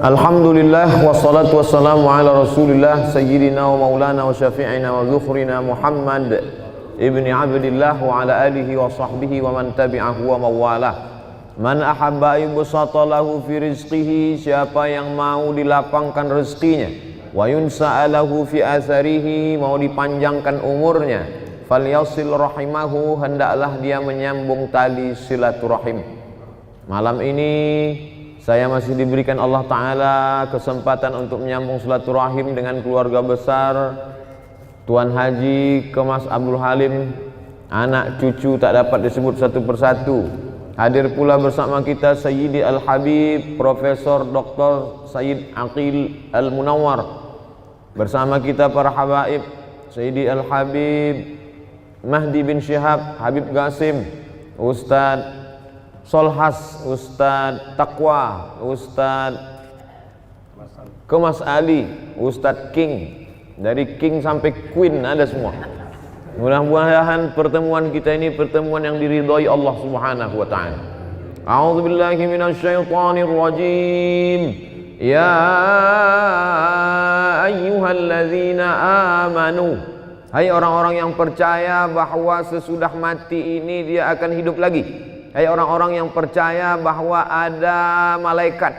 Alhamdulillah wassalatu wassalamu ala rasulillah sayyidina wa maulana wa syafi'ina wa zukhrina Muhammad ibni Abdillah wa ala alihi wa sahbihi wa man tabi'ahu wa mawalah. Man ahabba yubsata lahu fi rizqihi, siapa yang mau dilapangkan rezekinya, wa yunsa'alahu fi atharihi, mau dipanjangkan umurnya, falyasil rahimahu, hendaklah dia menyambung tali silaturahim. Malam ini saya masih diberikan Allah Ta'ala kesempatan untuk menyambung silaturahim dengan keluarga besar Tuan Haji Kemas Abdul Halim. Anak cucu tak dapat disebut satu persatu. Hadir pula bersama kita Sayyidi Al-Habib Profesor Dr. Sayyid Aqil Al-Munawwar. Bersama kita para habaib Sayyidi Al-Habib Mahdi bin Syihab, Habib Qasim, Ustadz Solhas, Ustadz Taqwa, Ustadz Kemas Ali, Ustadz King, dari King sampai Queen ada semua. Mudah-mudahan pertemuan kita ini pertemuan yang diridhai Allah Subhanahu wa taala. A'udzubillahi minasyaitonir rajim. Ya ayyuhalladzina amanu, hai orang-orang yang percaya bahwa sesudah mati ini dia akan hidup lagi. Hai orang-orang yang percaya bahwa ada malaikat.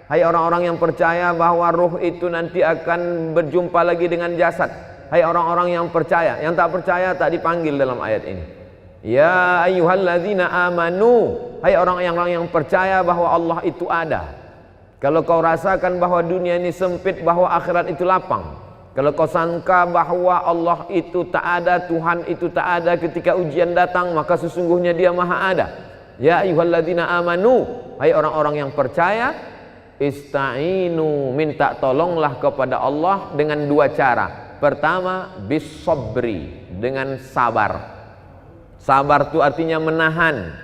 Hai orang-orang yang percaya bahwa ruh itu nanti akan berjumpa lagi dengan jasad. Hai orang-orang yang percaya. Yang tak percaya tak dipanggil dalam ayat ini. Ya ayyuhalladzina amanu, hai orang-orang yang percaya bahwa Allah itu ada. Kalau kau rasakan bahwa dunia ini sempit, bahwa akhirat itu lapang, kalau kau sangka bahwa Allah itu tak ada, Tuhan itu tak ada ketika ujian datang, maka sesungguhnya Dia Maha Ada. Ya ayyuhalladzina amanu, hai orang-orang yang percaya, ista'inu, minta tolonglah kepada Allah dengan dua cara. Pertama, bis-sabri, dengan sabar. Sabar itu artinya menahan.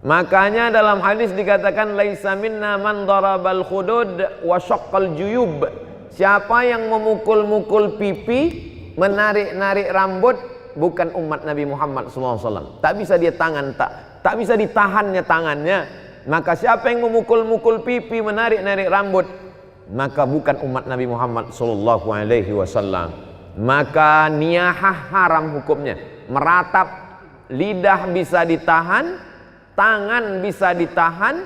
Makanya dalam hadis dikatakan laisa minna man darabal khudud wa syaqqal juyub. Siapa yang memukul-mukul pipi, menarik-narik rambut, bukan umat Nabi Muhammad SAW. Tak bisa dia tak bisa ditahannya tangannya. Maka siapa yang memukul-mukul pipi, menarik-narik rambut, maka bukan umat Nabi Muhammad SAW. Maka niyahah haram hukumnya. Meratap, lidah bisa ditahan, tangan bisa ditahan,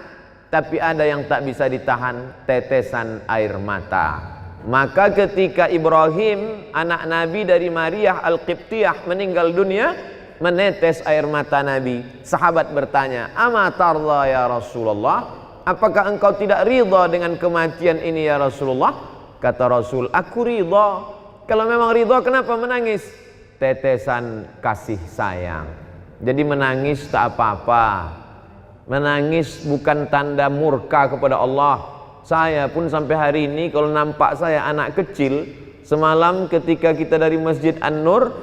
tapi ada yang tak bisa ditahan, tetesan air mata. Maka ketika Ibrahim, anak Nabi dari Maria Al-Qibtiyah, meninggal dunia, menetes air mata Nabi. Sahabat bertanya, "Ama tarda ya Rasulullah? Apakah engkau tidak ridha dengan kematian ini ya Rasulullah?" Kata Rasul, "Aku ridha." Kalau memang ridha, kenapa menangis? Tetesan kasih sayang. Jadi menangis tak apa-apa. Menangis bukan tanda murka kepada Allah. Saya pun sampai hari ini kalau nampak saya anak kecil, semalam ketika kita dari Masjid An-Nur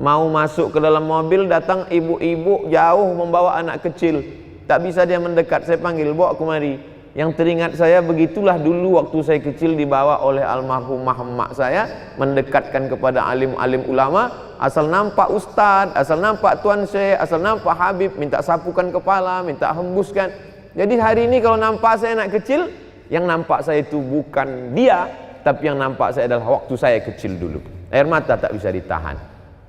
mau masuk ke dalam mobil, datang ibu-ibu jauh membawa anak kecil. Tak bisa dia mendekat, saya panggil, "Bawa kemari." Yang teringat saya, begitulah dulu waktu saya kecil dibawa oleh almarhumah emak saya, mendekatkan kepada alim-alim ulama. Asal nampak ustaz, asal nampak tuan syekh, asal nampak habib, minta sapukan kepala, minta hembuskan. Jadi hari ini kalau nampak saya anak kecil, yang nampak saya itu bukan dia, tapi yang nampak saya adalah waktu saya kecil dulu. Air mata tak bisa ditahan,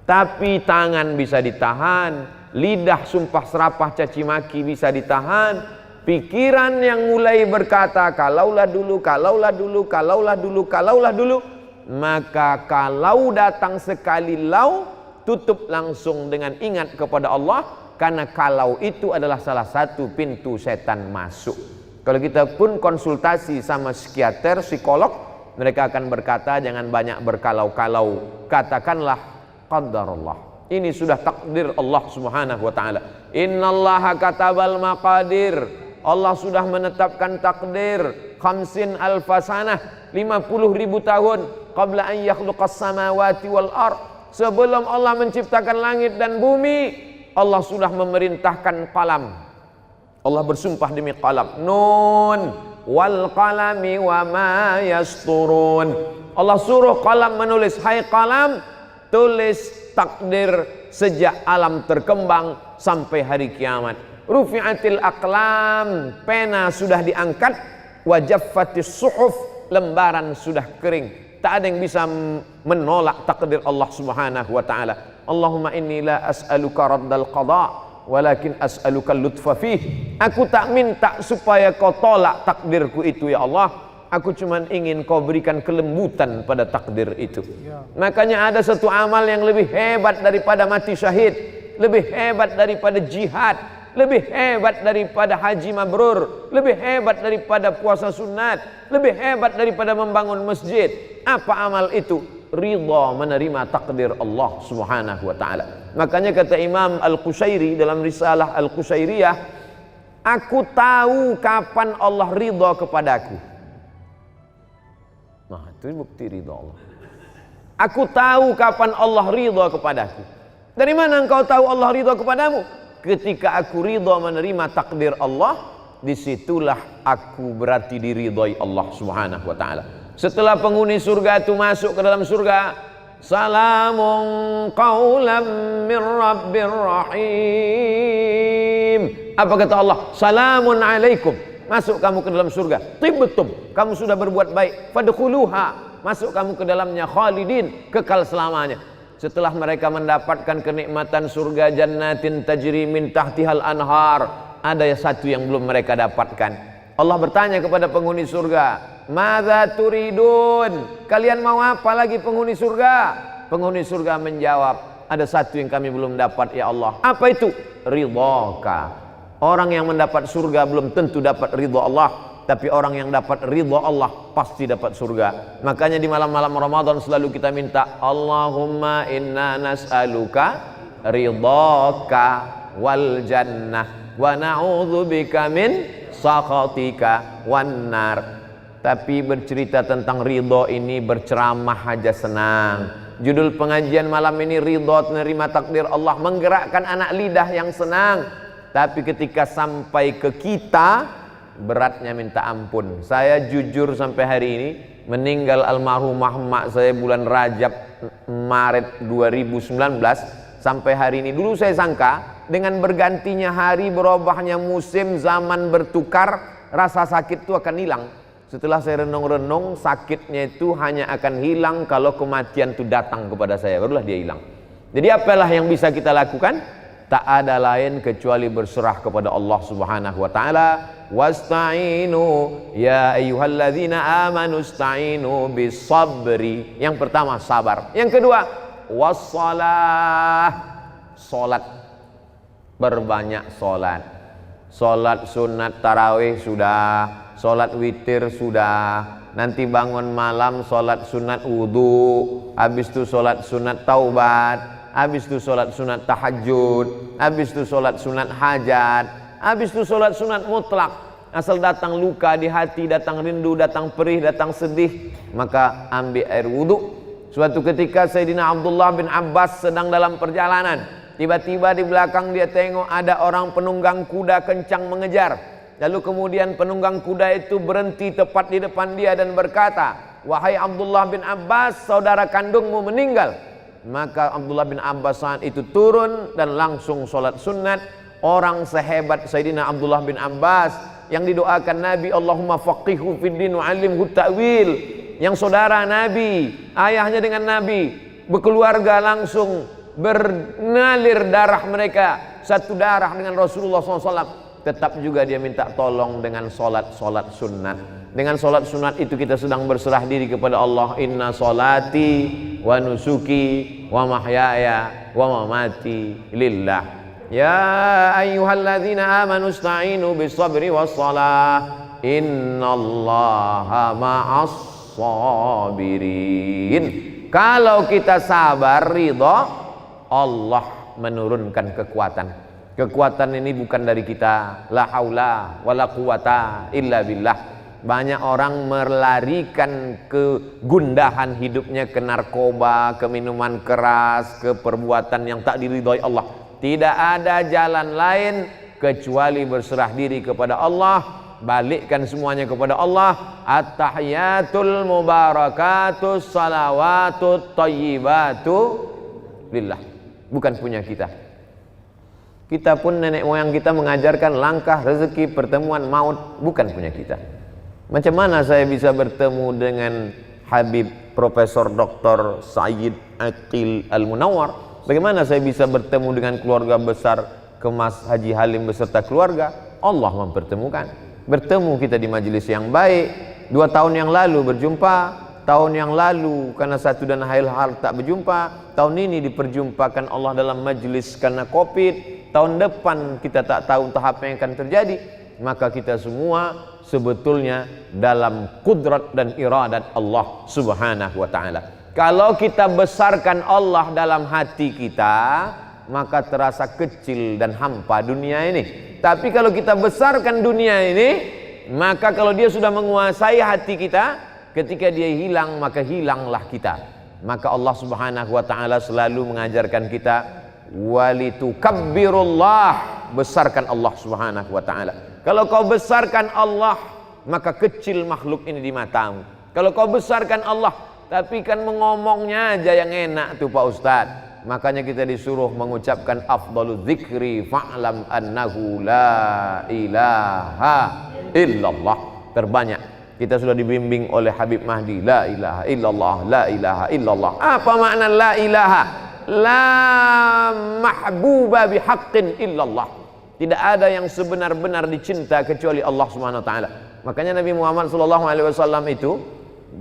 tapi tangan bisa ditahan, lidah sumpah serapah caci maki bisa ditahan, pikiran yang mulai berkata kalaulah dulu, kalaulah dulu, kalaulah dulu, kalaulah dulu, maka kalau datang sekali lau, tutup langsung dengan ingat kepada Allah, karena kalau itu adalah salah satu pintu setan masuk. Kalau kita pun konsultasi sama psikiater, psikolog, mereka akan berkata jangan banyak berkalau-kalau, katakanlah qadarullah. Ini sudah takdir Allah Subhanahu wa taala. Innallaha katabal maqadir. Allah sudah menetapkan takdir 50,000 sanah, 50.000 tahun qabla an yakhluqas samawati wal ard. Sebelum Allah menciptakan langit dan bumi, Allah sudah memerintahkan qalam. Allah bersumpah demi qalam, nun wal qalami wa ma yasturun. Allah suruh qalam menulis, hai qalam, tulis takdir sejak alam terkembang sampai hari kiamat. Rufi'atil aqlam, pena sudah diangkat, wajaffatis suhuf, lembaran sudah kering. Tak ada yang bisa menolak takdir Allah Subhanahu wa taala. Allahumma inni la as'aluka raddal qada walakin as'aluka lutfa fih. Aku tak minta supaya kau tolak takdirku itu ya Allah. Aku cuma ingin kau berikan kelembutan pada takdir itu. Makanya ada satu amal yang lebih hebat daripada mati syahid, lebih hebat daripada jihad, lebih hebat daripada haji mabrur, lebih hebat daripada puasa sunat, lebih hebat daripada membangun masjid. Apa amal itu? Ridha menerima takdir Allah Subhanahu wa taala. Makanya kata Imam Al-Qushairi dalam risalah Al-Qushairiyah, aku tahu kapan Allah ridha kepadaku. Nah, itu bukti ridha Allah. Aku tahu kapan Allah ridha kepadaku. Dari mana engkau tahu Allah ridha kepadamu? Ketika aku ridha menerima takdir Allah, disitulah aku berarti diridhai Allah Subhanahu wa taala. Setelah penghuni surga itu masuk ke dalam surga, salamun qaulam min rabbir rahim. Apa kata Allah? Salamun alaikum. Masuk kamu ke dalam surga. Tibtum, kamu sudah berbuat baik. Fadkhuluha, masuk kamu ke dalamnya khalidin, kekal selamanya. Setelah mereka mendapatkan kenikmatan surga, jannatin tajri min tahtihal anhar, ada satu yang belum mereka dapatkan. Allah bertanya kepada penghuni surga, madza turidun? Kalian mau apa lagi penghuni surga? Penghuni surga menjawab, ada satu yang kami belum dapat ya Allah. Apa itu? Ridhaka. Orang yang mendapat surga belum tentu dapat ridha Allah, tapi orang yang dapat ridha Allah pasti dapat surga. Makanya di malam-malam Ramadan selalu kita minta, Allahumma inna nas'aluka ridhaka wal jannah wa na'udzubika min sakhatika wan nar. Tapi bercerita tentang ridha ini berceramah aja senang. Judul pengajian malam ini ridha menerima takdir Allah, menggerakkan anak lidah yang senang. Tapi ketika sampai ke kita, beratnya minta ampun. Saya jujur sampai hari ini, meninggal almarhumah emak saya bulan Rajab Maret 2019, sampai hari ini. Dulu saya sangka dengan bergantinya hari, berubahnya musim, zaman bertukar, rasa sakit itu akan hilang. Setelah saya renung-renung, sakitnya itu hanya akan hilang kalau kematian itu datang kepada saya, barulah dia hilang. Jadi apalah yang bisa kita lakukan? Tak ada lain kecuali berserah kepada Allah Subhanahu wa taala. Wasta'inu ya ayyuhalladzina amanu ista'inu bisabri. Yang pertama sabar. Yang kedua wassalah, salat. Berbanyak salat. Salat sunat tarawih sudah, salat witir sudah. Nanti bangun malam salat sunat wudu, habis itu salat sunat taubat. Habis itu sholat sunat tahajud, habis itu sholat sunat hajat, habis itu sholat sunat mutlak. Asal datang luka di hati, datang rindu, datang perih, datang sedih, maka ambil air wudhu. Suatu ketika Sayyidina Abdullah bin Abbas sedang dalam perjalanan, tiba-tiba di belakang dia tengok ada orang penunggang kuda kencang mengejar. Lalu kemudian penunggang kuda itu berhenti tepat di depan dia dan berkata, wahai Abdullah bin Abbas, saudara kandungmu meninggal. Maka Abdullah bin Abbas saat itu turun dan langsung sholat sunat. Orang sehebat Sayyidina Abdullah bin Abbas yang didoakan Nabi, Allahumma faqihhu fid din wa 'allimhu ta'wil, yang saudara Nabi, ayahnya dengan Nabi, berkeluarga langsung bernalir darah mereka satu darah dengan Rasulullah SAW. Tetap juga dia minta tolong dengan sholat sunat. Dengan sholat sunat itu kita sedang berserah diri kepada Allah. Inna sholati wa nusuki wa mahyaya wa mamati lillah. Ya ayyuhalladzina amanu ista'inu bisabri wassalah. Innallaha ma'as sabirin. Kalau kita sabar, ridha, Allah menurunkan kekuatan. Kekuatan ini bukan dari kita. La haula wa la quwata illa billah. Banyak orang melarikan kegundahan hidupnya ke narkoba, ke minuman keras, ke perbuatan yang tak diridhoi Allah. Tidak ada jalan lain kecuali berserah diri kepada Allah, balikkan semuanya kepada Allah. At-tahiyatul mubarakatus salawatut thayyibatu lillah. Bukan punya kita. Kita pun nenek moyang kita mengajarkan langkah rezeki, pertemuan, maut bukan punya kita. Macam mana saya bisa bertemu dengan Habib Profesor Dr. Sayyid Aqil Al-Munawwar? Bagaimana saya bisa bertemu dengan keluarga besar Kemas Haji Halim beserta keluarga? Allah mempertemukan. Bertemu kita di majelis yang baik. 2 tahun yang lalu berjumpa, tahun yang lalu karena satu dan hal tak berjumpa, tahun ini diperjumpakan Allah dalam majelis karena Covid, tahun depan kita tak tahu entah apa yang akan terjadi. Maka kita semua sebetulnya dalam kudrat dan iradat Allah Subhanahu wa ta'ala. Kalau kita besarkan Allah dalam hati kita, maka terasa kecil dan hampa dunia ini. Tapi kalau kita besarkan dunia ini, maka kalau dia sudah menguasai hati kita, ketika dia hilang, maka hilanglah kita. Maka Allah Subhanahu wa ta'ala selalu mengajarkan kita, walitukabbirullah, besarkan Allah Subhanahu wa ta'ala. Kalau kau besarkan Allah, maka kecil makhluk ini di matamu. Kalau kau besarkan Allah, tapi kan mengomongnya aja yang enak tuh Pak Ustadz. Makanya kita disuruh mengucapkan afdalu dzikri fa'lam annahu la ilaha illallah. Terbanyak kita sudah dibimbing oleh Habib Mahdi, la ilaha illallah, la ilaha illallah. Apa makna la ilaha? La mahbuba bihaqqin illallah. Tidak ada yang sebenar-benar dicinta kecuali Allah Subhanahu wa taala. Makanya Nabi Muhammad sallallahu alaihi wasallam itu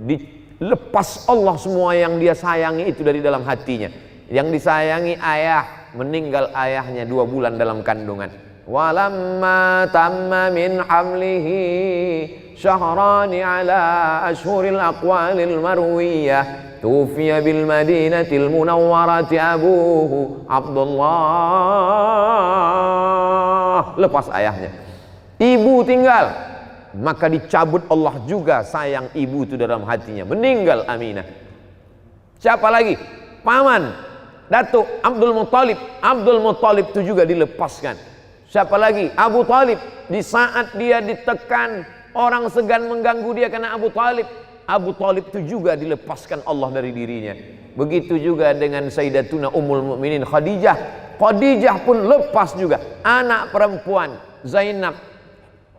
dilepas Allah semua yang dia sayangi itu dari dalam hatinya. Yang disayangi ayah, meninggal ayahnya 2 bulan dalam kandungan. Walamma tamma min hamlihi syahrani ala ashhuril aqwalil marwiyah tufiya bil madinatil munawwarati abuhu Abdullah. Lepas ayahnya, ibu tinggal, maka dicabut Allah juga sayang ibu itu dalam hatinya. Meninggal Aminah. Siapa lagi? Paman Datuk Abdul Muttalib. Abdul Muttalib itu juga dilepaskan. Siapa lagi? Abu Talib. Di saat dia ditekan, orang segan mengganggu dia karena Abu Talib. Abu Talib itu juga dilepaskan Allah dari dirinya. Begitu juga dengan Sayyidatuna Ummul Mukminin Khadijah. Khadijah pun lepas juga. Anak perempuan Zainab,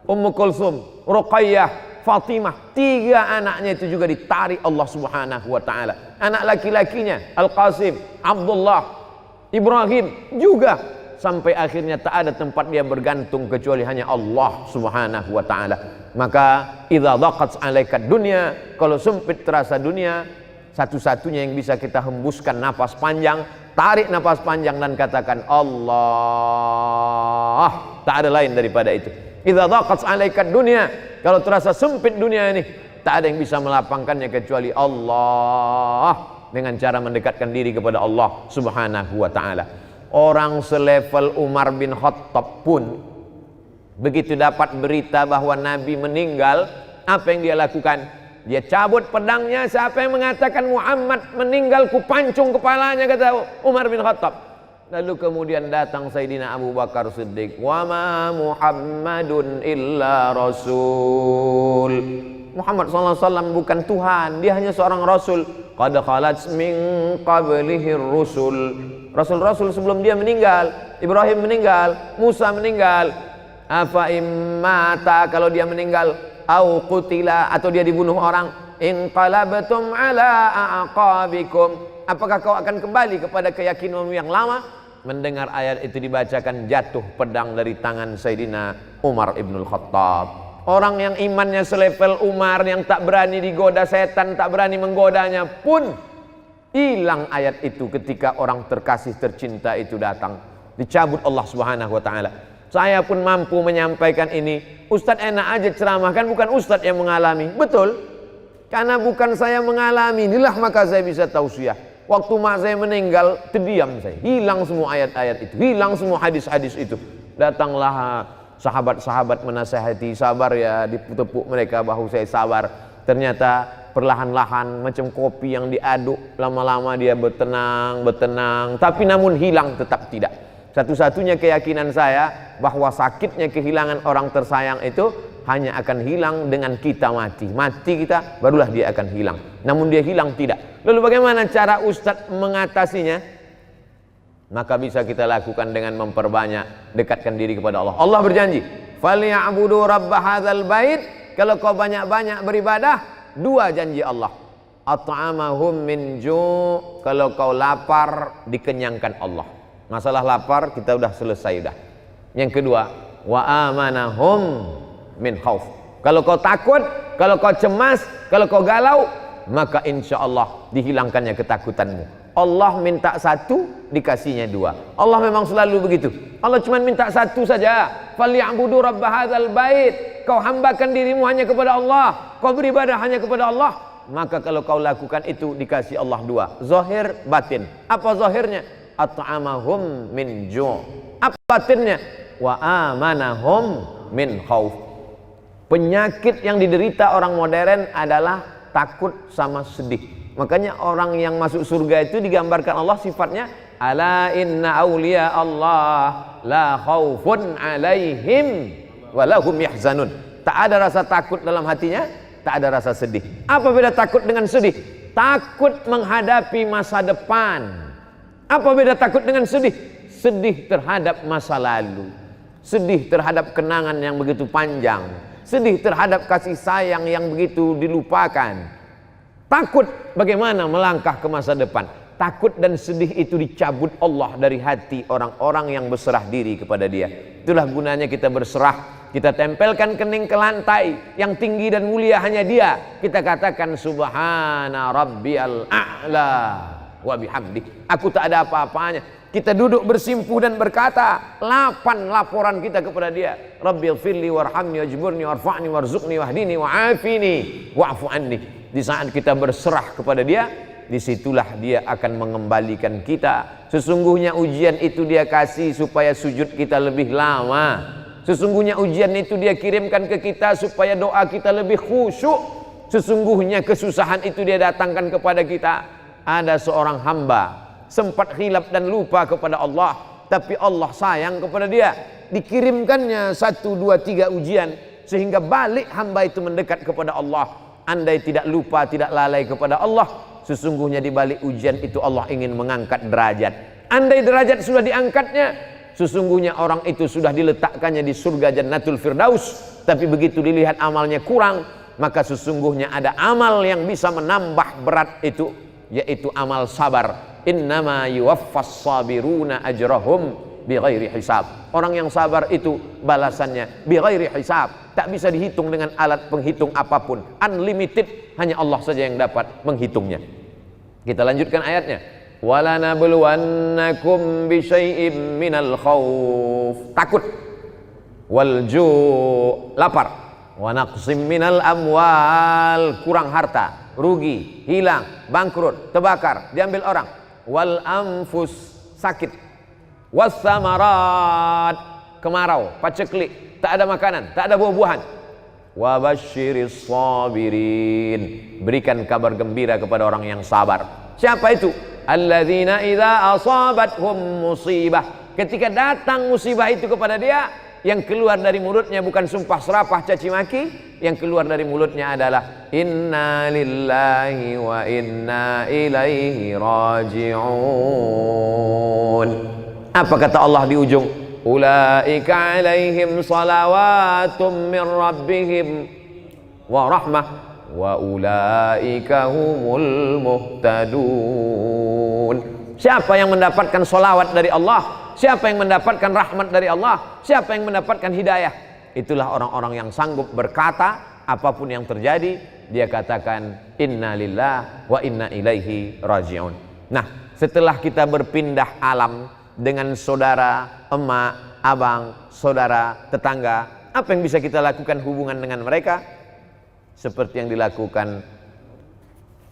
Ummu Kulsum, Ruqayyah, Fatimah, 3 anaknya itu juga ditarik Allah Subhanahu wa taala. Anak laki-lakinya Al-Qasim, Abdullah, Ibrahim juga, sampai akhirnya tak ada tempat dia bergantung kecuali hanya Allah Subhanahu wa taala. Maka idza dhaqat 'alaika dunya, kalau sempit terasa dunia, satu-satunya yang bisa kita hembuskan napas panjang, tarik napas panjang dan katakan Allah. Tak ada lain daripada itu. Idza dhaqat 'alaika dunya, kalau terasa sempit dunia ini, tak ada yang bisa melapangkannya kecuali Allah, dengan cara mendekatkan diri kepada Allah Subhanahu wa taala. Orang selevel Umar bin Khattab pun begitu dapat berita bahwa Nabi meninggal, apa yang dia lakukan? Dia cabut pedangnya. Siapa yang mengatakan Muhammad meninggal, ku pancung kepalanya, kata Umar bin Khattab. Lalu kemudian datang Sayyidina Abu Bakar Siddiq. Wa ma Muhammadun illa rasul. Muhammad SAW bukan Tuhan, dia hanya seorang Rasul. Qad khalat min qablihi rusul. Rasul-rasul sebelum dia meninggal, Ibrahim meninggal, Musa meninggal. Afa immata, kalau dia meninggal, au qutila, atau dia dibunuh orang, inqalabtum ala aqabikum, apakah kau akan kembali kepada keyakinanmu yang lama? Mendengar ayat itu dibacakan, jatuh pedang dari tangan Sayyidina Umar ibnul Khattab. Orang yang imannya selevel Umar, yang tak berani digoda setan, tak berani menggodanya pun hilang ayat itu ketika orang terkasih tercinta itu datang. Dicabut Allah Subhanahu wa taala. Saya pun mampu menyampaikan ini. Ustadz enak aja ceramah, kan bukan Ustadz yang mengalami. Betul. Karena bukan saya mengalami, inilah maka saya bisa tausiah. Waktu mak saya meninggal, terdiam saya. Hilang semua ayat-ayat itu, hilang semua hadis-hadis itu. Datanglah sahabat-sahabat menasihati, sabar ya, ditepuk mereka bahu saya, sabar. Ternyata perlahan-lahan macam kopi yang diaduk, lama-lama dia bertenang, tapi namun hilang tetap tidak. Satu-satunya keyakinan saya bahwa sakitnya kehilangan orang tersayang itu hanya akan hilang dengan kita mati. Mati kita, barulah dia akan hilang. Namun dia hilang tidak. Lalu bagaimana cara Ustadz mengatasinya? Maka bisa kita lakukan dengan memperbanyak dekatkan diri kepada Allah. Allah berjanji, "Falyabudu rabb hadzal bait Kalau kau banyak-banyak beribadah, 2 janji Allah. At'amahum min ju', kalau kau lapar dikenyangkan Allah. Masalah lapar kita udah selesai udah. Yang kedua, wa amanahum min khauf. Kalau kau takut, kalau kau cemas, kalau kau galau, maka insya Allah dihilangkannya ketakutanmu. Allah minta 1, dikasihnya 2. Allah memang selalu begitu. Allah cuma minta 1 saja. Falyabudu rabb hadzal bait. Kau hambakan dirimu hanya kepada Allah, kau beribadah hanya kepada Allah, maka kalau kau lakukan itu dikasih Allah 2. Zahir, batin. Apa zahirnya? At'amahum min ju'. Apa batinnya? Wa amanahum min khauf. Penyakit yang diderita orang modern adalah takut sama sedih. Makanya orang yang masuk surga itu digambarkan Allah sifatnya, ala inna awliya Allah la khaufun alaihim walahum yahzanun. Tak ada rasa takut dalam hatinya, tak ada rasa sedih. Apa beda takut dengan sedih? Takut menghadapi masa depan. Apa beda takut dengan sedih? Sedih terhadap masa lalu, sedih terhadap kenangan yang begitu panjang, sedih terhadap kasih sayang yang begitu dilupakan. Takut bagaimana melangkah ke masa depan. Takut dan sedih itu dicabut Allah dari hati orang-orang yang berserah diri kepada Dia. Itulah gunanya kita berserah. Kita tempelkan kening ke lantai, yang tinggi dan mulia hanya Dia. Kita katakan subhana rabbiyal a'la wa bihamdi. Aku tak ada apa-apanya. Kita duduk bersimpuh dan berkata 8 laporan kita kepada Dia. Rabbighfirli warhamni wajburni warfa'ni warzuqni wahdini wa'afini wa'fu anni. Di saat kita berserah kepada Dia, disitulah Dia akan mengembalikan kita. Sesungguhnya ujian itu Dia kasih supaya sujud kita lebih lama. Sesungguhnya ujian itu Dia kirimkan ke kita supaya doa kita lebih khusyuk. Sesungguhnya kesusahan itu Dia datangkan kepada kita. Ada seorang hamba sempat khilaf dan lupa kepada Allah, tapi Allah sayang kepada dia. Dikirimkannya 1, 2, 3 ujian sehingga balik hamba itu mendekat kepada Allah. Andai tidak lupa, tidak lalai kepada Allah, sesungguhnya di balik ujian itu Allah ingin mengangkat derajat. Andai derajat sudah diangkatnya, sesungguhnya orang itu sudah diletakkannya di surga Jannatul Firdaus. Tapi begitu dilihat amalnya kurang, maka sesungguhnya ada amal yang bisa menambah berat itu, yaitu amal sabar. Innama yuwaffas sabiruna ajrahum bighairi hisab. Orang yang sabar itu balasannya bighairi hisab. Tak bisa dihitung dengan alat penghitung apapun. Unlimited, hanya Allah saja yang dapat menghitungnya. Kita lanjutkan ayatnya. Walanabluwannakum bisyai'im minal khauf. Takut. Wal ju', lapar. Wa naqsim minal amwal, kurang harta, rugi, hilang, bangkrut, terbakar, diambil orang. Wal anfus, sakit. Was samarat, kemarau, paceklik, tak ada makanan, tak ada buah-buahan. Wa basyiris sabirin, berikan kabar gembira kepada orang yang sabar. Siapa itu? Alladzina idza asabathum musibah, ketika datang musibah itu kepada dia, yang keluar dari mulutnya bukan sumpah serapah caci maki, yang keluar dari mulutnya adalah inna lillahi wa inna ilaihi raji'un. Apa kata Allah di ujung? Ulaika alaihim salawatum min rabbihim wa rahmah wa ulaika humul muhtadun. Siapa yang mendapatkan salawat dari Allah? Siapa yang mendapatkan rahmat dari Allah? Siapa yang mendapatkan hidayah? Itulah orang-orang yang sanggup berkata apapun yang terjadi, dia katakan inna lillah wa inna ilaihi raji'un. Nah, setelah kita berpindah alam dengan saudara, emak, abang, saudara, tetangga, apa yang bisa kita lakukan hubungan dengan mereka? Seperti yang dilakukan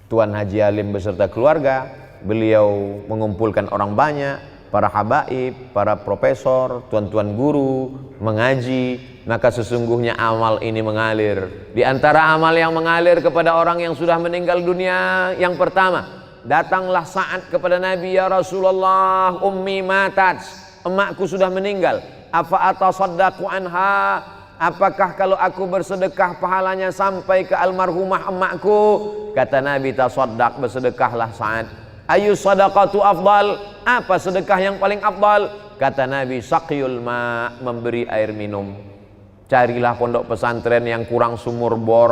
Tuan Haji Alim beserta keluarga. Beliau mengumpulkan orang banyak, para habaib, para profesor, tuan-tuan guru, mengaji, maka sesungguhnya amal ini mengalir. Di antara amal yang mengalir kepada orang yang sudah meninggal dunia, yang pertama, datanglah Sa'ad kepada Nabi, ya Rasulullah, ummi matat, emakku sudah meninggal, afa atasaddaqu anha, apakah kalau aku bersedekah pahalanya sampai ke almarhumah emakku? Kata Nabi, tasaddaq, bersedekahlah Sa'ad. Ayu sadaqatu afdal, apa sedekah yang paling afdal? Kata Nabi, saqiyul ma, memberi air minum. Carilah pondok pesantren yang kurang sumur bor,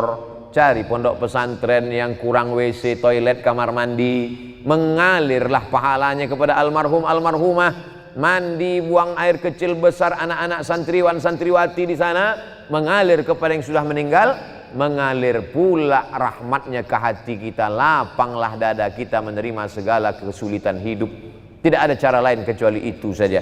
cari pondok pesantren yang kurang WC, toilet, kamar mandi. Mengalirlah pahalanya kepada almarhum almarhumah. Mandi, buang air kecil besar anak-anak santriwan santriwati di sana, mengalir kepada yang sudah meninggal. Mengalir pula rahmatnya ke hati kita, lapanglah dada kita menerima segala kesulitan hidup. Tidak ada cara lain kecuali itu saja.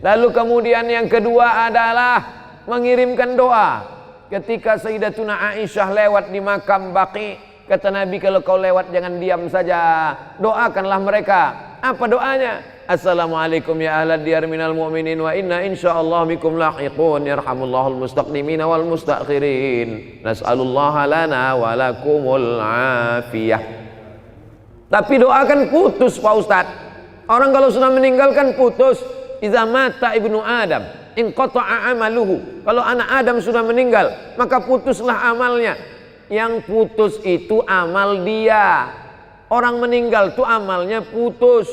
Lalu kemudian yang kedua adalah mengirimkan doa. Ketika Sayyidatuna Aisyah lewat di makam Baqi, kata Nabi, kalau kau lewat jangan diam saja, doakanlah mereka. Apa doanya? Assalamualaikum ya ahlad diyar minal mu'minin wa inna insyaallah bikum lahiqun yarhamullahul mustaqdimina wal mustakhirin nas'alullaha lana wa lakumul afiyah. Tapi doakan putus Pak Ustadz. Orang kalau sudah meninggalkan putus. Iza mata ibnu Adam inqata'a amaluhu. Kalau anak Adam sudah meninggal, maka putuslah amalnya. Yang putus itu amal dia. Orang meninggal itu amalnya putus.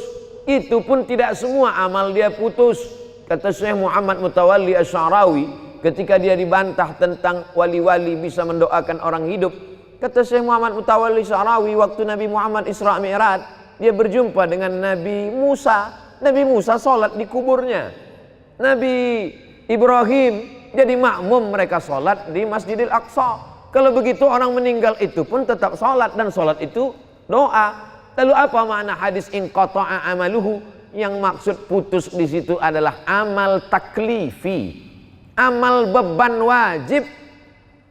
Itu pun tidak semua amal dia putus. Kata Syekh Muhammad Mutawalli Asy'arawi ketika dia dibantah tentang wali-wali bisa mendoakan orang hidup. Kata Syekh Muhammad Mutawalli Asy'arawi, waktu Nabi Muhammad Isra Mi'raj, dia berjumpa dengan Nabi Musa. Nabi Musa sholat di kuburnya. Nabi Ibrahim jadi makmum mereka sholat di Masjidil Aqsa. Kalau begitu orang meninggal itu pun tetap sholat, dan sholat itu doa. Lalu apa makna hadis inqata'a amaluhu? Yang maksud putus di situ adalah amal taklifi, amal beban wajib.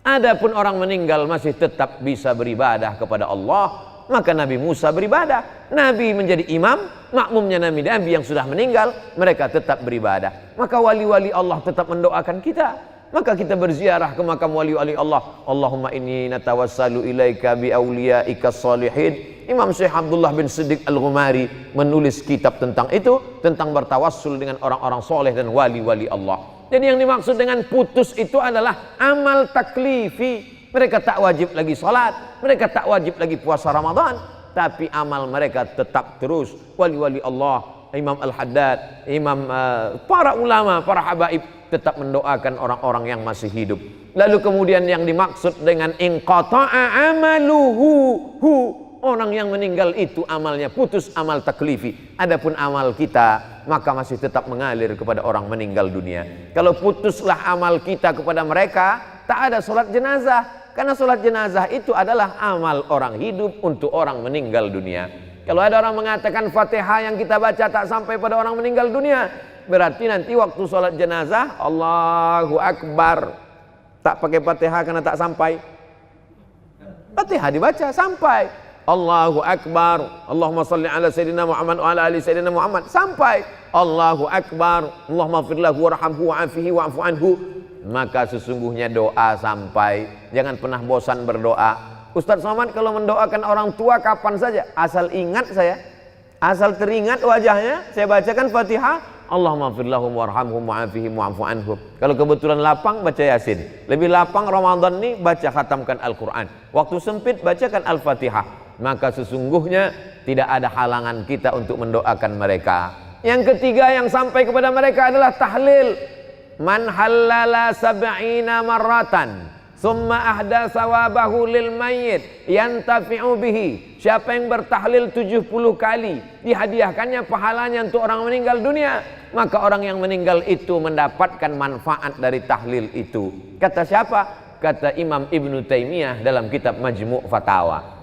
Adapun orang meninggal masih tetap bisa beribadah kepada Allah, maka Nabi Musa beribadah. Nabi menjadi imam, makmumnya Nabi yang sudah meninggal, mereka tetap beribadah. Maka wali-wali Allah tetap mendoakan kita. Maka kita berziarah ke makam wali-wali Allah. Allahumma inni natawassalu ilaika bi awliyaika salihin. Imam Syekh Abdullah bin Siddiq Al-Ghumari menulis kitab tentang itu, tentang bertawassul dengan orang-orang soleh dan wali-wali Allah. Jadi yang dimaksud dengan putus itu adalah amal taklifi. Mereka tak wajib lagi sholat, mereka tak wajib lagi puasa Ramadan, tapi amal mereka tetap terus. Wali-wali Allah, Imam Al-Haddad, para ulama, para habaib tetap mendoakan orang-orang yang masih hidup. Lalu kemudian yang dimaksud dengan inqata'a amaluhu, orang yang meninggal itu amalnya putus, amal taklifi. Adapun amal kita maka masih tetap mengalir kepada orang meninggal dunia. Kalau putuslah amal kita kepada mereka, tak ada sholat jenazah. Karena sholat jenazah itu adalah amal orang hidup untuk orang meninggal dunia. Kalau ada orang mengatakan Fatihah yang kita baca tak sampai pada orang meninggal dunia, berarti nanti waktu sholat jenazah Allahu Akbar, tak pakai Fatihah karena tak sampai. Fatihah dibaca sampai Allahu Akbar, Allahumma salli ala Sayyidina Muhammad wa ala ali Sayyidina Muhammad, sampai Allahu Akbar, Allahumma firlahu warhamhu wa'afihi wa'fu anhu. Maka sesungguhnya doa sampai. Jangan pernah bosan berdoa. Ustadz Somad kalau mendoakan orang tua kapan saja, asal ingat saya, asal teringat wajahnya, saya bacakan Fatihah, Allahumma firlahum warhamhum wa'afihim wa'fu anhum. Kalau kebetulan lapang, baca Yasin. Lebih lapang Ramadan ini, baca khatamkan Al-Quran. Waktu sempit, bacakan Al-Fatihah. Maka sesungguhnya tidak ada halangan kita untuk mendoakan mereka. Yang ketiga yang sampai kepada mereka adalah tahlil. Man halala sab'ina marratan summa ahda sawabahu lil mayyit yantafi'u bihi. Siapa yang bertahlil 70 kali, dihadiahkannya pahalanya untuk orang meninggal dunia, maka orang yang meninggal itu mendapatkan manfaat dari tahlil itu. Kata siapa? Kata Imam Ibnu Taimiyah dalam kitab Majmu' Fatawa.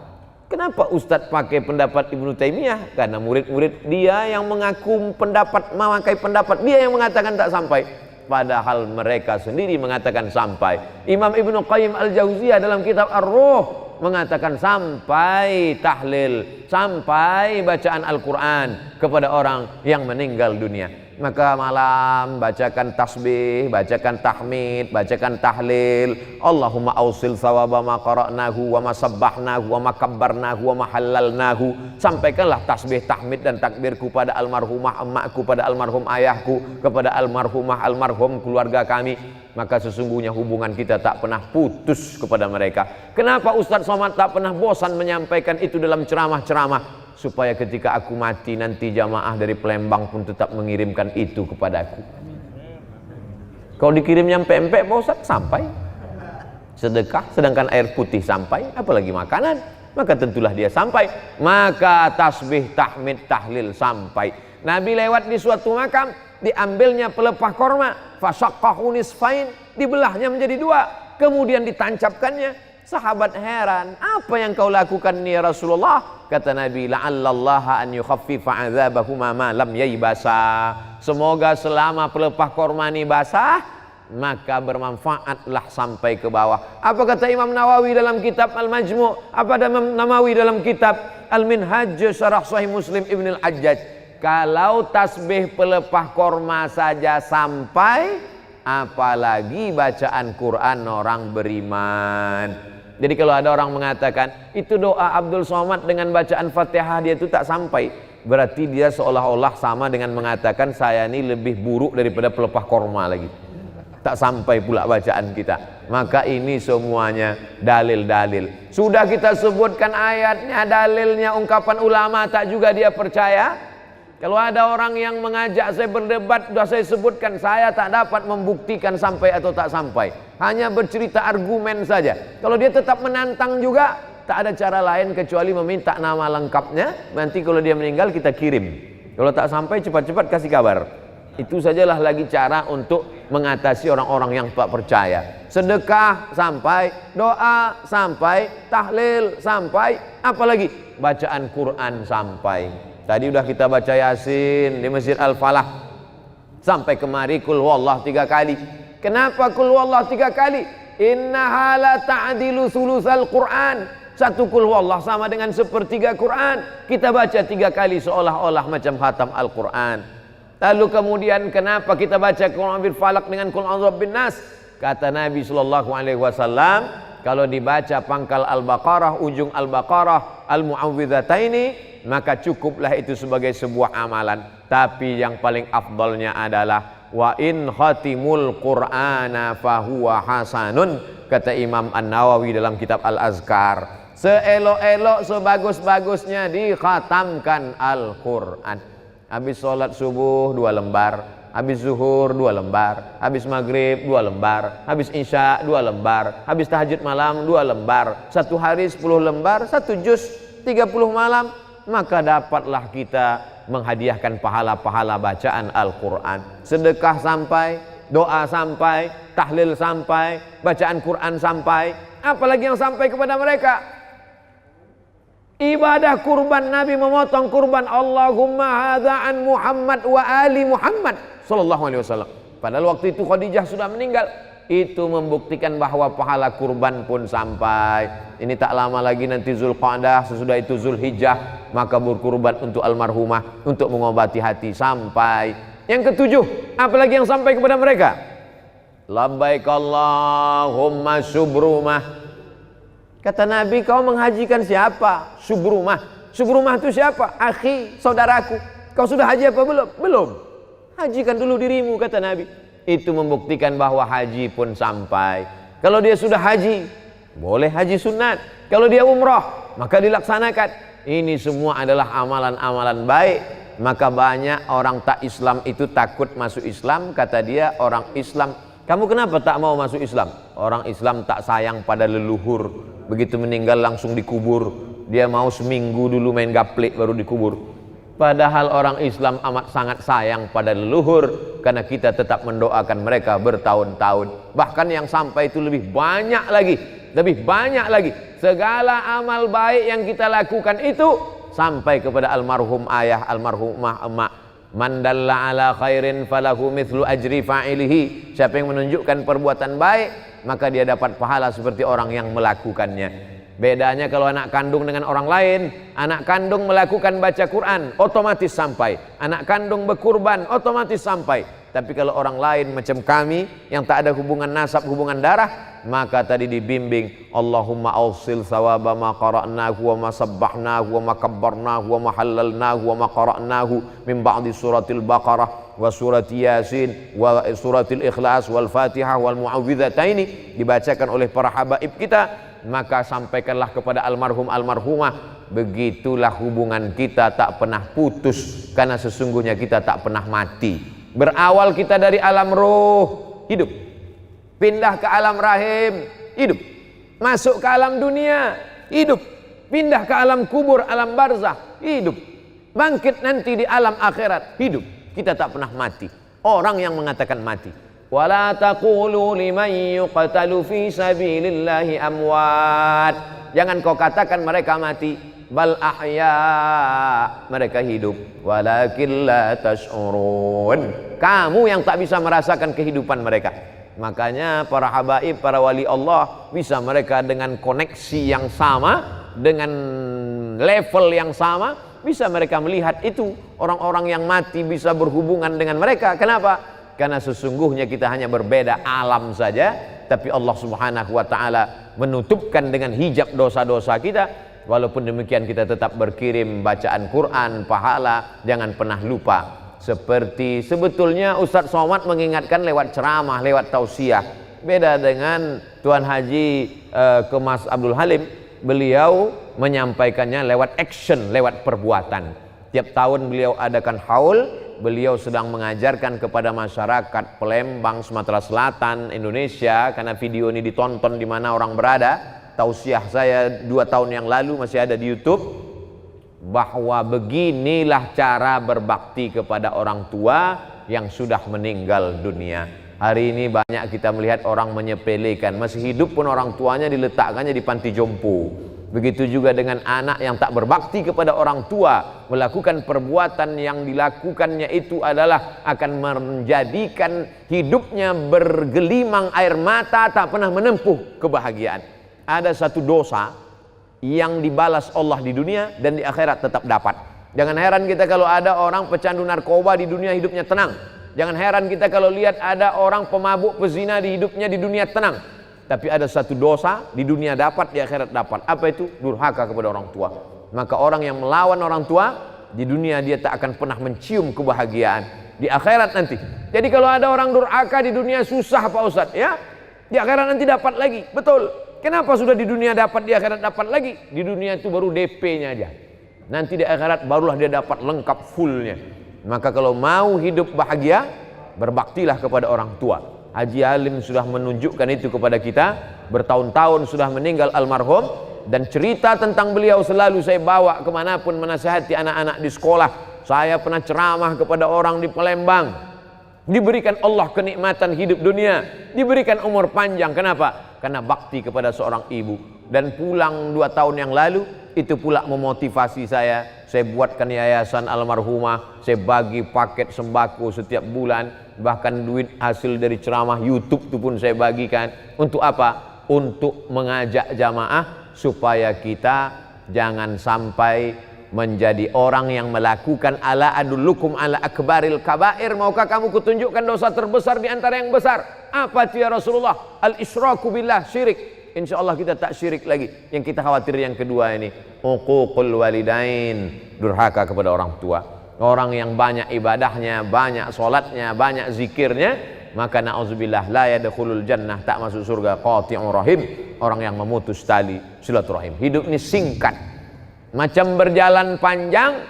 Kenapa Ustadz pakai pendapat Ibnu Taimiyah? Karena murid-murid dia yang mengaku pendapat, memakai pendapat dia yang mengatakan tak sampai. Padahal mereka sendiri mengatakan sampai. Imam Ibnu Qayyim Al-Jauziyah dalam kitab Ar-Ruh mengatakan sampai tahlil, sampai bacaan Al-Quran kepada orang yang meninggal dunia. Maka malam bacakan tasbih, bacakan tahmid, bacakan tahlil. Allahumma ausil sawaba ma qara'nahu wa ma sabbahnahu wa ma kabbarnahu wa ma halalnahu. Sampaikanlah tasbih, tahmid dan takbirku pada almarhumah emakku, pada almarhum ayahku, kepada almarhumah almarhum keluarga kami. Maka sesungguhnya hubungan kita tak pernah putus kepada mereka. Kenapa Ustadz Somad tak pernah bosan menyampaikan itu dalam ceramah-ceramah? Supaya ketika aku mati nanti jamaah dari Palembang pun tetap mengirimkan itu kepadaku. Kalau dikirim nyampe empek Pak Ustaz, sampai. Sedekah, sedangkan air putih sampai, apalagi makanan, maka tentulah dia sampai. Maka tasbih, tahmid, tahlil sampai. Nabi lewat di suatu makam, diambilnya pelepah korma, fasyaqahu nisfain, dibelahnya menjadi dua, kemudian ditancapkannya. Sahabat heran, apa yang kau lakukan ini ya Rasulullah? Kata Nabi, la'allallaha an yukhaffifa 'adzabahuma ma lam yaybasa. Semoga selama pelepah korma ini basah, maka bermanfaatlah sampai ke bawah. Apa kata Imam Nawawi dalam kitab Al-Majmu'? Apa ada Imam Nawawi dalam kitab Al-Minhaj Syarah Sahih Muslim Ibn Al-Hajjaj? Kalau tasbih pelepah korma saja sampai, apalagi bacaan Quran orang beriman. Jadi kalau ada orang mengatakan itu doa Abdul Somad dengan bacaan Fatihah dia itu tak sampai, berarti dia seolah-olah sama dengan mengatakan saya ini lebih buruk daripada pelepah korma lagi. Tak sampai pula bacaan kita. Maka ini semuanya dalil-dalil. Sudah kita sebutkan ayatnya, dalilnya, ungkapan ulama, tak juga dia percaya. Kalau ada orang yang mengajak saya berdebat, sudah saya sebutkan, saya tak dapat membuktikan sampai atau tak sampai. Hanya bercerita argumen saja. Kalau dia tetap menantang juga, tak ada cara lain kecuali meminta nama lengkapnya. Nanti kalau dia meninggal kita kirim. Kalau tak sampai cepat-cepat kasih kabar. Itu sajalah lagi cara untuk mengatasi orang-orang yang tak percaya. Sedekah sampai, doa sampai, tahlil sampai, apalagi bacaan Quran sampai. Tadi udah kita baca Yasin di Masjid Al-Falah. Sampai kemari kul huwallah 3 kali. Kenapa kul huwallah 3 kali? Innaha la ta'dilu sulusal Quran. Satu kul huwallah sama dengan sepertiga Quran. Kita baca 3 kali seolah-olah macam khatam Al-Quran. Lalu kemudian kenapa kita baca Qul a'udzu falaq dengan Qul a'udzu binnas? Kata Nabi sallallahu alaihi wasallam, kalau dibaca pangkal Al-Baqarah, ujung Al-Baqarah, Al-Mu'awwidhataini, maka cukuplah itu sebagai sebuah amalan. Tapi yang paling afdalnya adalah wa in khatimul Qur'ana fahuwa hasanun, kata Imam An-Nawawi dalam kitab Al-Azkar. Seelok-elok, sebagus-bagusnya dikhatamkan Al-Quran. Habis sholat subuh 2 lembar, habis zuhur 2 lembar, habis maghrib 2 lembar, habis isya 2 lembar, habis tahajud malam 2 lembar, 1 hari 10 lembar, 1 juz 30 malam, maka dapatlah kita menghadiahkan pahala-pahala bacaan Al-Quran. Sedekah sampai, doa sampai, tahlil sampai, bacaan Quran sampai, apalagi yang sampai kepada mereka? Ibadah kurban, Nabi memotong kurban, Allahumma hadza an Muhammad wa ali Muhammad sallallahu alaihi wasallam. Padahal waktu itu Khadijah sudah meninggal. Itu membuktikan bahwa pahala kurban pun sampai. Ini tak lama lagi nanti Zulqa'dah, sesudah itu Zulhijjah, maka berkurban untuk almarhumah, untuk mengobati hati sampai. Yang ketujuh, apalagi yang sampai kepada mereka? Labbaik Allahumma syubrumah. Kata Nabi, kau menghajikan siapa? Syubrumah. Syubrumah itu siapa? Akhi, saudaraku. Kau sudah haji apa belum? Belum. Hajikan dulu dirimu, kata Nabi. Itu membuktikan bahwa haji pun sampai. Kalau dia sudah haji, boleh haji sunat. Kalau dia umrah, maka dilaksanakan. Ini semua adalah amalan-amalan baik. Maka banyak orang tak Islam itu takut masuk Islam. Kata dia, orang Islam, kamu kenapa tak mau masuk Islam? Orang Islam tak sayang pada leluhur. Begitu meninggal langsung dikubur. Dia mau seminggu dulu main gaplek baru dikubur. Padahal orang Islam amat sangat sayang pada leluhur, karena kita tetap mendoakan mereka bertahun-tahun. Bahkan yang sampai itu lebih banyak lagi. Lebih banyak lagi. Segala amal baik yang kita lakukan itu sampai kepada almarhum ayah, almarhumah emak. Man dalla ala khairin falahu mithlu ajri fa'ilihi. Siapa yang menunjukkan perbuatan baik, maka dia dapat pahala seperti orang yang melakukannya. Bedanya kalau anak kandung dengan orang lain, anak kandung melakukan baca Quran, otomatis sampai. Anak kandung berkurban, otomatis sampai. Tapi kalau orang lain macam kami, yang tak ada hubungan nasab, hubungan darah, maka tadi dibimbing, Allahumma awsil sawaba ma qara'nahu wa ma sabbahnahu wa ma kabbarnahu wa ma halalnahu wa ma qara'nahu min ba'di suratil Baqarah wa surati Yasin wa suratil Ikhlas wal Fatihah wal Mu'awwidhataini, dibacakan oleh para habaib kita. Maka sampaikanlah kepada almarhum almarhumah, begitulah hubungan kita tak pernah putus, karena sesungguhnya kita tak pernah mati. Berawal kita dari alam ruh, hidup. Pindah ke alam rahim, hidup. Masuk ke alam dunia, hidup. Pindah ke alam kubur, alam barzah, hidup. Bangkit nanti di alam akhirat, hidup. Kita tak pernah mati. Orang yang mengatakan mati. Wala taqulu liman yuqtalu fi sabilillahi amwat. Jangan kau katakan mereka mati, bal ahya, mereka hidup. Walakin la tash'urun. Kamu yang tak bisa merasakan kehidupan mereka. Makanya para habaib, para wali Allah, bisa mereka dengan koneksi yang sama, dengan level yang sama, bisa mereka melihat itu. Orang-orang yang mati bisa berhubungan dengan mereka. Kenapa? Karena sesungguhnya kita hanya berbeda alam saja, tapi Allah Subhanahu wa ta'ala menutupkan dengan hijab dosa-dosa kita. Walaupun demikian kita tetap berkirim bacaan Quran, pahala, jangan pernah lupa. Seperti sebetulnya Ustadz Somad mengingatkan lewat ceramah, lewat tausiah. Beda dengan Tuan Haji Kemas Abdul Halim, beliau menyampaikannya lewat action, lewat perbuatan. Tiap tahun beliau adakan haul, beliau sedang mengajarkan kepada masyarakat Palembang, Sumatera Selatan, Indonesia, karena video ini ditonton di mana orang berada. Tausiah saya 2 tahun yang lalu masih ada di YouTube, bahwa beginilah cara berbakti kepada orang tua yang sudah meninggal dunia. Hari ini banyak kita melihat orang menyepelekan, masih hidup pun orang tuanya diletakkannya di panti jompo. Begitu juga dengan anak yang tak berbakti kepada orang tua, melakukan perbuatan yang dilakukannya itu adalah akan menjadikan hidupnya bergelimang air mata, tak pernah menempuh kebahagiaan. Ada satu dosa yang dibalas Allah di dunia dan di akhirat tetap dapat. Jangan heran kita kalau ada orang pecandu narkoba di dunia hidupnya tenang. Jangan heran kita kalau lihat ada orang pemabuk pezina di hidupnya di dunia tenang. Tapi ada satu dosa di dunia dapat, di akhirat dapat. Apa itu? Durhaka kepada orang tua. Maka orang yang melawan orang tua di dunia dia tak akan pernah mencium kebahagiaan. Di akhirat nanti. Jadi kalau ada orang durhaka di dunia susah Pak Ustadz, ya. Di akhirat nanti dapat lagi. Betul. Kenapa sudah di dunia dapat, di akhirat dapat lagi? Di dunia itu baru DP-nya aja. Nanti di akhirat barulah dia dapat lengkap fullnya. Maka kalau mau hidup bahagia, berbaktilah kepada orang tua. Haji Alim sudah menunjukkan itu kepada kita. Bertahun-tahun sudah meninggal almarhum. Dan cerita tentang beliau selalu saya bawa kemanapun menasihati anak-anak di sekolah. Saya pernah ceramah kepada orang di Palembang. Diberikan Allah kenikmatan hidup dunia, diberikan umur panjang. Kenapa? Karena bakti kepada seorang ibu. Dan pulang 2 tahun yang lalu, itu pula memotivasi saya. Saya buatkan yayasan almarhumah, saya bagi paket sembako setiap bulan, bahkan duit hasil dari ceramah YouTube itu pun saya bagikan. Untuk apa? Untuk mengajak jamaah supaya kita jangan sampai menjadi orang yang melakukan ala adullukum ala akbaril kabair. Maukah kamu kutunjukkan dosa terbesar di antara yang besar? Apa itu ya Rasulullah? Al-isyraku billah, syirik. Insya Allah kita tak syirik lagi. Yang kita khawatir yang kedua ini, uququl walidain, durhaka kepada orang tua. Orang yang banyak ibadahnya, banyak solatnya, banyak zikirnya, maka na'udzubillah la yadkhulul jannah, tak masuk surga. Qati'ur rahim, orang yang memutus tali silaturahim. Hidup ini singkat. Macam berjalan panjang,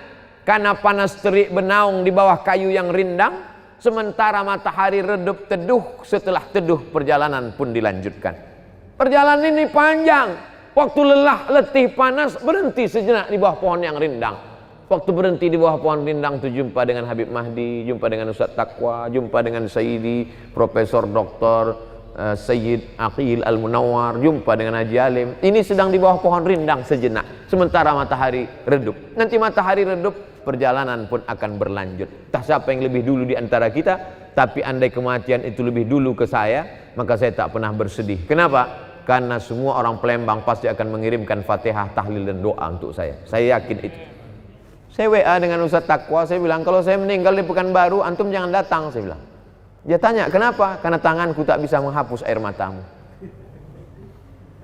karena panas terik benaung di bawah kayu yang rindang, sementara matahari redup teduh. Setelah teduh perjalanan pun dilanjutkan. Perjalanan ini panjang. Waktu lelah, letih, panas, berhenti sejenak di bawah pohon yang rindang. Waktu berhenti di bawah pohon rindang itu jumpa dengan Habib Mahdi, jumpa dengan Ustadz Taqwa, jumpa dengan Sayyidi Profesor Dr. Sayyid Aqil Al-Munawwar, jumpa dengan Haji Alim. Ini sedang di bawah pohon rindang sejenak, sementara matahari redup. Nanti matahari redup, perjalanan pun akan berlanjut. Tak siapa yang lebih dulu di antara kita, tapi andai kematian itu lebih dulu ke saya, maka saya tak pernah bersedih. Kenapa? Karena semua orang Palembang pasti akan mengirimkan Fatihah, tahlil dan doa untuk saya. Saya yakin itu. Saya WA dengan Ustadz Taqwa, saya bilang kalau saya meninggal di Pekanbaru, antum jangan datang, saya bilang. Dia tanya, kenapa? Karena tanganku tak bisa menghapus air matamu.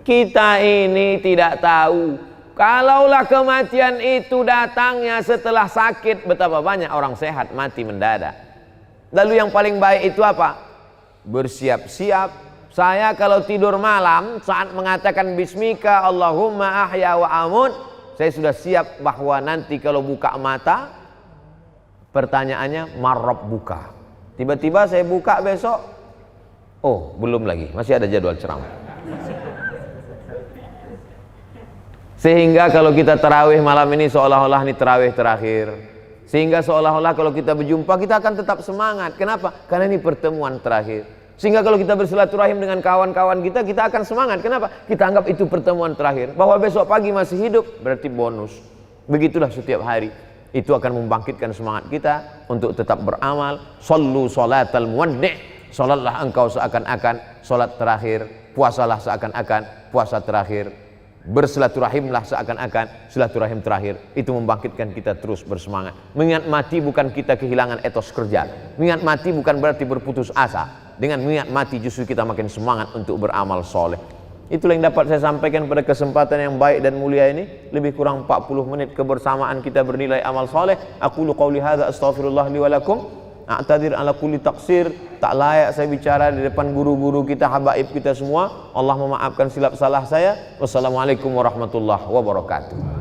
Kita ini tidak tahu. Kalaulah kematian itu datangnya setelah sakit, betapa banyak orang sehat mati mendadak. Lalu yang paling baik itu apa? Bersiap-siap. Saya kalau tidur malam, saat mengatakan Bismika Allahumma ahya wa amut, saya sudah siap bahwa nanti kalau buka mata, pertanyaannya marrab buka. Tiba-tiba saya buka besok, Oh, belum lagi, masih ada jadwal ceramah. Sehingga kalau kita tarawih malam ini seolah-olah ini tarawih terakhir. Sehingga seolah-olah kalau kita berjumpa kita akan tetap semangat. Kenapa? Karena ini pertemuan terakhir. Sehingga kalau kita bersilaturahim dengan kawan-kawan kita akan semangat. Kenapa? Kita anggap itu pertemuan terakhir. Bahwa besok pagi masih hidup berarti bonus. Begitulah setiap hari. Itu akan membangkitkan semangat kita untuk tetap beramal. Sallu salatal muwaddi'. Salatlah engkau seakan-akan salat terakhir, puasalah seakan-akan puasa terakhir, bersilaturahimlah seakan-akan silaturahim terakhir. Itu membangkitkan kita terus bersemangat. Mengingat mati bukan kita kehilangan etos kerja. Mengingat mati bukan berarti berputus asa. Dengan mengingat mati justru kita makin semangat untuk beramal soleh. Itulah yang dapat saya sampaikan pada kesempatan yang baik dan mulia ini. Lebih kurang 40 menit kebersamaan kita bernilai amal soleh. Aqulu qawli hadza astaghfirullah li wa lakum. A'tadir ala kulli taqsir. Tak layak saya bicara di depan guru-guru kita, habaib kita semua. Allah memaafkan silap salah saya. Wassalamualaikum warahmatullahi wabarakatuh.